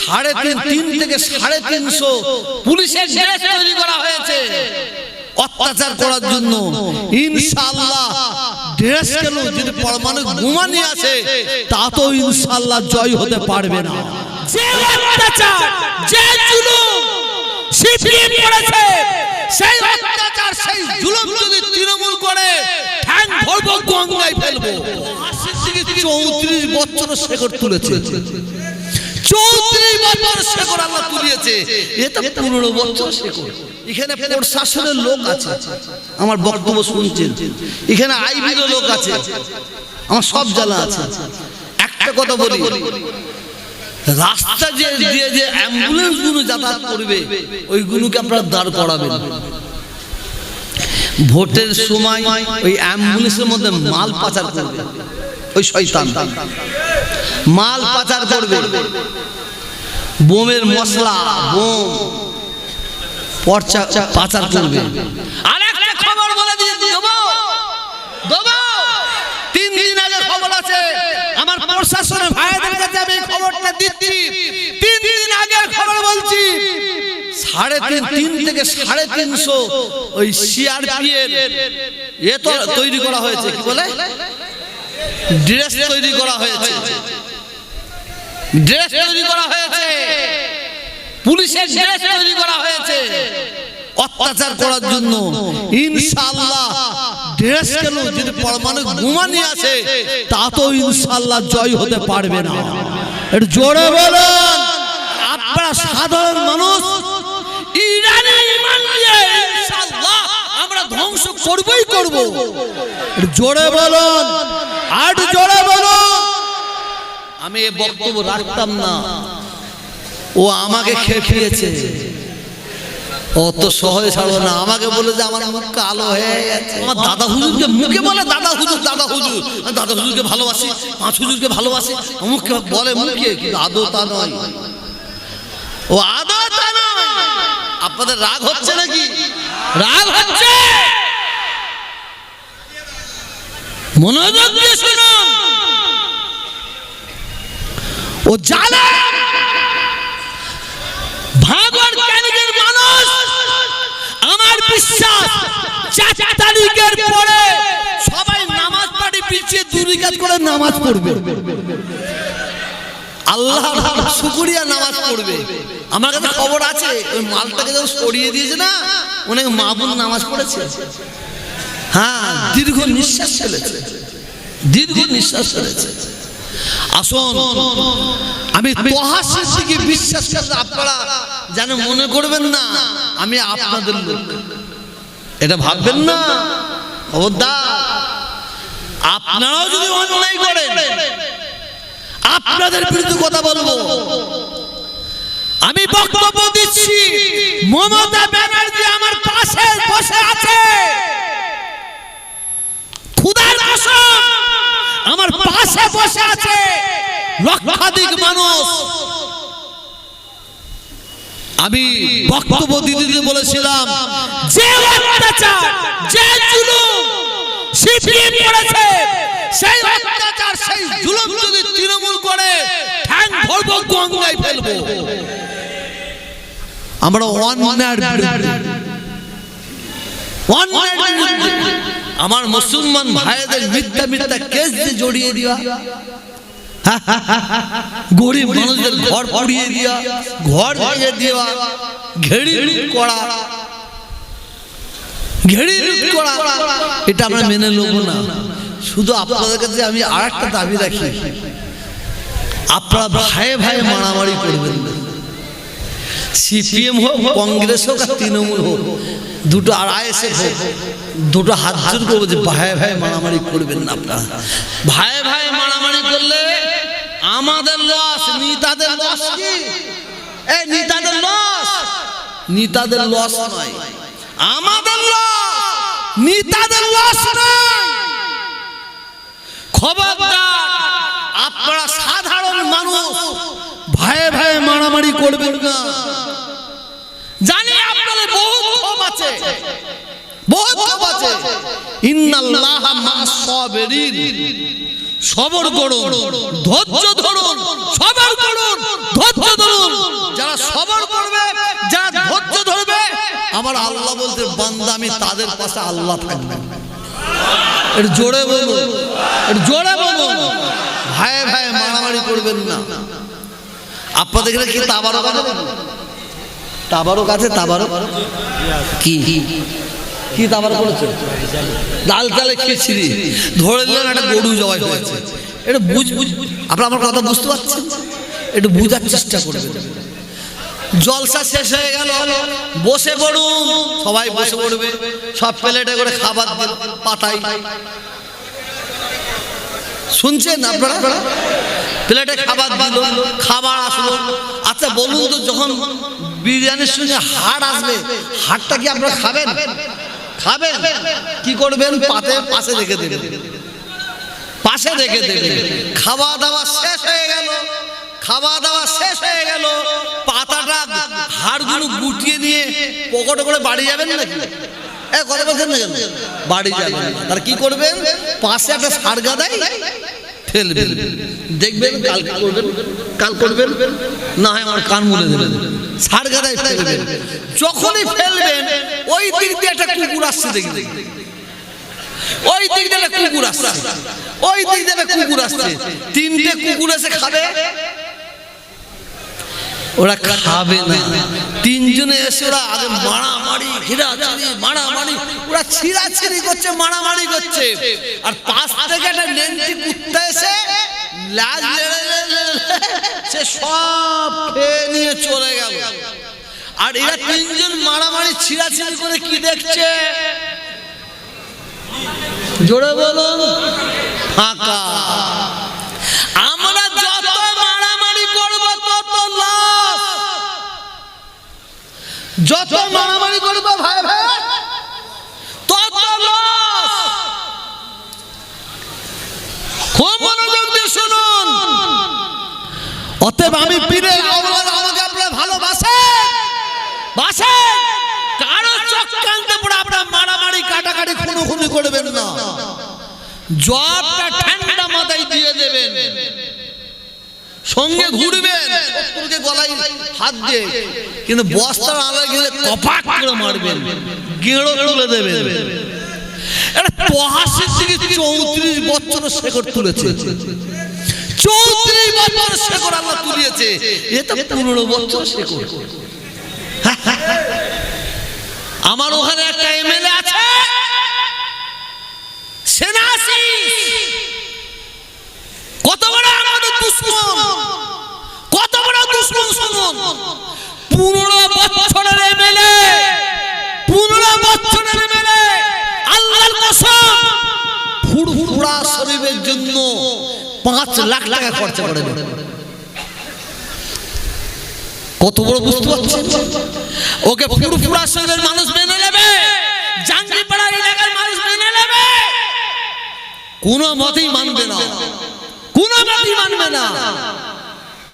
3.5 থেকে 350 পুলিশের ড্রেস তৈরি করা হয়েছে অত্যাচার করার জন্য। ইনশাআল্লাহ ড্রেস কেন যদি পরমাণু বোমা নিয়ে আসে তাতেও ইনশাআল্লাহ জয় হতে পারবে না। যে অত্যাচার, যে জুলুম সিপিএম করেছে, সেই অত্যাচার, সেই জুলুম যদি তৃণমূল করে ঠ্যাং ধরবো, গঙ্গায় ফেলবো। 34 বছর শেকড় তুলেছে, 34 বছর শেকড় আল্লাহ তুলিয়েছে। এটা 15 বছর শেকড়। এখানে প্রশাসনের লোক আছে, আমার বক্তব্য শুনছেন। এখানে আইবির লোক আছে, আমার সব জানা আছে। একটা কথা বলি, রাস্তা দিয়ে যে অ্যাম্বুলেন্স গুলো যাতায়াত করবে ওইগুলোকে আপনারা দাঁড় করাবেন। ভোটের সময় ওই অ্যাম্বুলেন্সের মধ্যে মাল পাচার করবে, ওই শয়তান মাল পাচার করবে, বোমের মশলা, বোম পাচার করবে। আর একটা খবর বলে দিয়ে দেবো, 3 দিন আগে খবর আছে, আমার প্রশাসনের ভাইদের কাছে আমি খবরটা দিচ্ছি। 3 দিন আগের খবর বলছি, 3.5 থেকে 350 ওই সিআরপি এর তো তৈরি করা হয়েছে, কি বলে ড্রেস তৈরি করা হয়েছে, ড্রেস তৈরি করা হয়েছে, পুলিশের ড্রেস তৈরি করা হয়েছে অত্যাচার করার জন্য। ইনশাআল্লাহ ড্রেস কেন যদি পরমাণু বোমা নিয়ে আসে তাতেও ইনশাআল্লাহ জয় হতে পারবে না। একটু জোরে বলুন। আপনারা সাধারণ মানুষ, ইরানে ঈমান নিয়ে ইনশাআল্লাহ আমরা ধ্বংস করবই করব। একটু জোরে বলুন, আর জোরে বলুন। আমি এই বক্তব্য রাখতাম না, ও আমাকে খেপিয়েছে, অত সহজে ছাড়বো না। আমাকে বলে যে আমার মুখ কালো হয়ে গেছে, আমার দাদা হুজুরকে মুখে বলে দাদা হুজুর, দাদা হুজুর, দাদা হুজুরকে ভালোবাসি, 5 হুজুরকে ভালোবাসি, মুখে বলে মুখে, কিন্তু আদৌ তা নয়, ও আদৌ তা নয়। আপনাদের রাগ হচ্ছে নাকি? রাগ হচ্ছে? মনোযোগ দিয়ে শুনুন। ও জালেম ভাগর ক্যানিকের মানুষ, আমার বিশ্বাস 4 তারিখের পরে সবাই নামাজ পড়ে, পিছিয়ে 2 রাকাত করে নামাজ পড়বে, আল্লাহর শুকরিয়া নামাজ পড়বে। আমার কাছে খবর আছে, ওই মালটাকে যখন সরিয়ে দিয়েছে না, অনেক মা বোন নামাজ পড়েছে। হ্যাঁ, দীর্ঘ নিঃশ্বাস ফেলেছে, দীর্ঘ নিঃশ্বাস ফেলেছে। আসুন, আমি তোহা সিদ্দিকী বিশ্বাস করি, আপনারা যেন মনে করবেন না আমি আপনাদের লোক, এটা ভাববেন না। খবরদার, আপনারাও যদি অন্যায় করেন আপনাদের বিরুদ্ধে কথা বলবো। আমি বক্তব্য দিচ্ছি, মমতা ব্যানার্জি আমার পাশে বসে আছে, খোদার কসম আমার পাশে বসে আছে লক্ষাধিক মানুষ। আমি বক্তব্য দিতে বলেছিলাম, যে অত্যাচার, যে জুলুম সিপিএম করেছে, সেই অত্যাচার, সেই জুলুম যদি তৃণমূল করে ঠ্যাং ধরবো, গঙ্গায় ফেলবো। আমরা অন্যায়ের বিরুদ্ধে, অন্যায়ের বিরুদ্ধে। আমার মুসলমান ভাইদের মিথ্যা মিথ্যা কেস দিয়ে জড়িয়ে দিয়া, গরিব মানুষদের ঘর পুড়িয়ে দিয়া, ঘর ভেঙে দেওয়া, ঘেড়ি লুট করা, ঘেড়ি লুট করা, এটা আমরা মেনে নেব না। শুধু আপনাদের কাছে আমি আরেকটা দাবি রাখি, আপনারা ভাইয়ে ভাইয়ে মারামারি করবেন না। সিপিএম হোক, কংগ্রেস হোক, আর তৃণমূল হোক, দুটো আর আইএসএফ হোক, দুটো হাত জোর করবো যে ভাইয়ে ভাইয়ে মারামারি করবেন না। আপনারা ভাইয়ে ভাইয়ে মারামারি করলে আমাদের লস, নেতাদের লস। কি এই নেতাদের লস? নেতাদের লস নয়, আমাদের লস, নেতাদের লস নয়। খবরদার, আপনারা সাধারণ মানুষ ভাইয়ে ভাইয়ে মারামারি করবেন না। জানি আপনাদের বহুত ক্ষোভ আছে, বহুত ক্ষোভ আছে। ইন্নাল্লাহা মা'আস সাবিরিন, সবর করুন, ধৈর্য ধরুন, সবর করুন, ধৈর্য ধরুন। যারা সবর করবে, যারা ধৈর্য ধরবে, আমার আল্লাহ বলতে বান্দা আমি তাদের পাশে আল্লাহ থাকবে। একটু জোরে বলুন, একটু জোরে বলুন। ভাই ভাই মারামারি করবেন না। আপনাদের এখানে কি তাবারক আছে? তাবারক আছে? তাবারক কি কি তাবারক করেছে? ডাল চালে খিচড়ি ধরে দিলেন, একটা গরু জবাই হয়েছে। এটা বুঝ আপনারা আমার কথা বুঝতে পারছেন? একটু বুঝার চেষ্টা করবেন। জলসা শেষ হয়ে গেল, বসে পড়ুন, সবাই বসে পড়বে। সব প্লেটে করে খাবার দিন, পাতায় শুনছেন আপনারা? প্লেটে খাবার দিল, খাবার আসলো। আচ্ছা বলুন তো, যখন বিরিয়ানির সঙ্গে হাড় আসবে, হাড়টা কি আপনারা খাবেন? খাবেন? কি করবেন? পাশে রেখে দেবেন, পাশে রেখে দেবেন। খাওয়া দাওয়া শেষ হয়ে গেল, খাওয়া দাওয়া শেষ হয়ে গেল, পাতাটা হাড়গুলো গুটিয়ে নিয়ে পকেটে করে বাড়ি যাবেন নাকি? কথা বলছেন না কেন? বাড়ি যাবেন। তার কি করবেন? পাশে একটা সার গাদাই ফেলবেন। দেখবেন কালকে করবেন, কাল করবেন না হয় আমার কান মুলে দেবেন। সার গাদাই ফেলবেন। যখনই ফেলবেন, ওই দিক দিয়ে একটা কুকুর আসছে দেখবেন, ওই দিক দিয়ে একটা কুকুর আসছে, ওই দিক দিয়ে একটা কুকুর আসছে। তিনটে কুকুর এসে খাবে, ওরা খাবে না। তিনজনে এসে ওরা আগে মারামারি, ঘিরাঘিরি, মারামারি, ওরা ছিঁড়াছিঁড়ি করছে, মারামারি করছে। আর পাশ থেকে একটা নেংটি কুত্তা এসে লাজ সে সব খেয়ে নিয়ে চলে গেল। আর এরা তিনজন মারামারি ছিঁড়াছিঁড়ি করে কি দেখছে? জোরে বলুন, ফাঁকা। আমরা যত মারামারি করব তত লাভ, যত মারামারি করব ভাই ভাই তত লাভ। খুব মনোযোগ দিয়ে শুনুন। অতএব আমি পীরের আওলাদ, আমাকে আপনারা ভালোবাসেন, বাসেন। কারো চক্রান্তে পড়ে আপনারা মারামারি, কাটাকাটি, খুনোখুনি করবেন না। জবাবটা ঠান্ডা মাথায় দিয়ে দেবেন। সঙ্গে ঘুরবেন, শত্রুকে গলায় হাত দিয়ে, কিন্তু বস্তার আলায় গেলে কপাক করে মারবেন, গেঁড়ো তুলে দেবেন। এটা ৮৫ থেকে ৩৪ বছর শেকড় তুলেছে। ৩৪ বছর শেকড় আল্লাহ তুলিয়েছে। এটা ১৫ বছর শেকড়। আমার ওখানে একটা এমএলএ আছে, সেনাসি। কত বড় আমাদের দুশমন, কত বড় দুশমন শুনুন। ১৫ বছরের এমএলএ, ১৫ বছরের এমএলএ, আল্লাহর কসম, ফুরফুরা শরীফের জন্য ৫ লাখ টাকা খরচা করে দেন। কত বড় বুঝতে পারছেন? ওকে ফুরফুরা শরীফের মানুষ মেনে নেবে, জাঙ্গিপাড়ার এলাকার মানুষ মেনে নেবে? কোনো মতেই মানবে না, কোনো মতেই মানবে না।